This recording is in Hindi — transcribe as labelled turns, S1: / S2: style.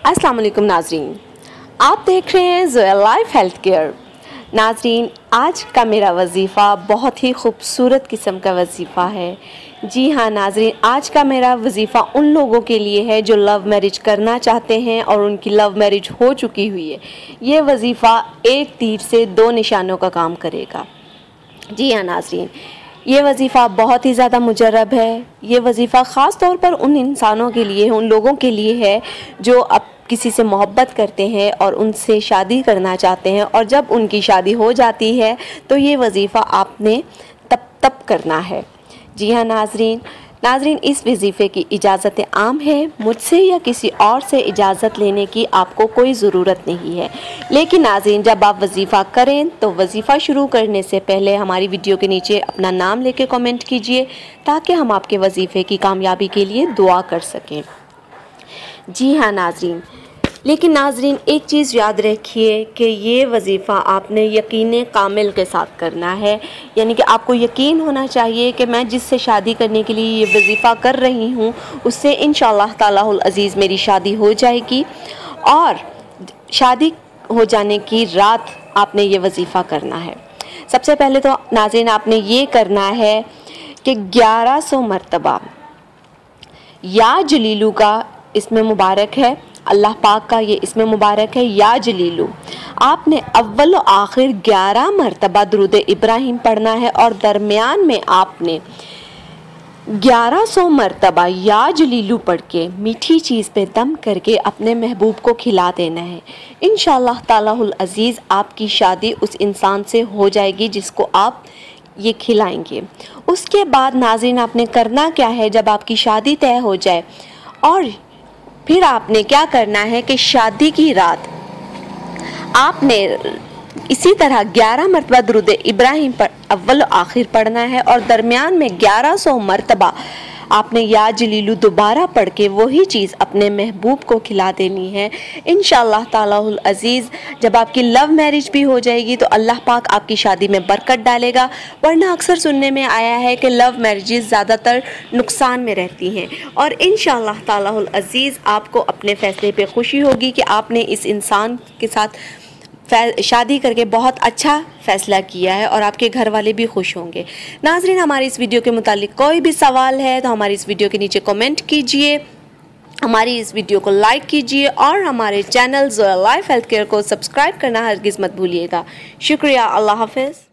S1: अस्सलाम वालेकुम नाजरीन, आप देख रहे हैं ज़ोया लाइफ हेल्थ केयर। नाजरीन, आज का मेरा वजीफ़ा बहुत ही खूबसूरत किस्म का वजीफ़ा है। जी हाँ नाजरीन, आज का मेरा वजीफ़ा उन लोगों के लिए है जो लव मैरिज करना चाहते हैं और उनकी लव मैरिज हो चुकी हुई है। ये वजीफ़ा एक तीर से दो निशानों का काम करेगा। जी हाँ नाजरीन, ये वजीफ़ा बहुत ही ज़्यादा मुजरब है। ये वजीफ़ा ख़ास तौर पर उन इंसानों के लिए, उन लोगों के लिए है जो अब किसी से मोहब्बत करते हैं और उनसे शादी करना चाहते हैं, और जब उनकी शादी हो जाती है तो ये वजीफ़ा आपने तब करना है। जी हाँ नाजरीन, इस वजीफ़े की इजाज़त आम है। मुझसे या किसी और से इजाज़त लेने की आपको कोई ज़रूरत नहीं है। लेकिन नाजरीन, जब आप वजीफ़ा करें तो वजीफ़ा शुरू करने से पहले हमारी वीडियो के नीचे अपना नाम लेके कमेंट कीजिए, ताकि हम आपके वजीफ़े की कामयाबी के लिए दुआ कर सकें। जी हाँ नाजरीन, लेकिन नाजरीन एक चीज़ याद रखिए कि ये वजीफ़ा आपने यकीन कामिल के साथ करना है। यानी कि आपको यकीन होना चाहिए कि मैं जिससे शादी करने के लिए ये वजीफ़ा कर रही हूँ उससे इंशाअल्लाह तालाहुल अज़ीज़ मेरी शादी हो जाएगी, और शादी हो जाने की रात आपने ये वजीफ़ा करना है। सबसे पहले तो नाज़रीन आपने ये करना है कि 1100 मरतबा या जलीलू का इसमें मुबारक है, अल्लाह पाक का ये इसमें मुबारक है या जलीलू, आपने अव्वल व आखिर 11 मरतबा दुरूद इब्राहिम पढ़ना है, और दरमियान में आपने 1100 मरतबा या जलीलू पढ़ के मीठी चीज़ पे दम करके अपने महबूब को खिला देना है। इंशाअल्लाह तालाहुल अज़ीज़ आपकी शादी उस इंसान से हो जाएगी जिसको आप ये खिलाएंगे। उसके बाद नाज़रीन आपने करना क्या है, जब आपकी शादी तय हो जाए और फिर आपने क्या करना है कि शादी की रात आपने इसी तरह 11 मरतबा दुरूद इब्राहिम पर अव्वल आखिर पढ़ना है, और दरमियान में 1100 मरतबा आपने या जलीलू दोबारा पढ़ के वही चीज़ अपने महबूब को खिला देनी है। इंशाअल्लाह तालाहुल अज़ीज़ जब आपकी लव मैरिज भी हो जाएगी तो अल्लाह पाक आपकी शादी में बरकत डालेगा। वरना अक्सर सुनने में आया है कि लव मैरिजेस ज़्यादातर नुकसान में रहती हैं, और इंशाअल्लाह तालाहुल अज़ीज़ आपको अपने फ़ैसले पे खुशी होगी कि आपने इस इंसान के साथ शादी करके बहुत अच्छा फ़ैसला किया है, और आपके घर वाले भी खुश होंगे। नाज़रीन, हमारी इस वीडियो के मुतालिक कोई भी सवाल है तो हमारी इस वीडियो के नीचे कमेंट कीजिए, हमारी इस वीडियो को लाइक कीजिए, और हमारे channel Zoya life health care को सब्सक्राइब करना हरगिज़ मत भूलिएगा। शुक्रिया। अल्लाह हाफ़िज़।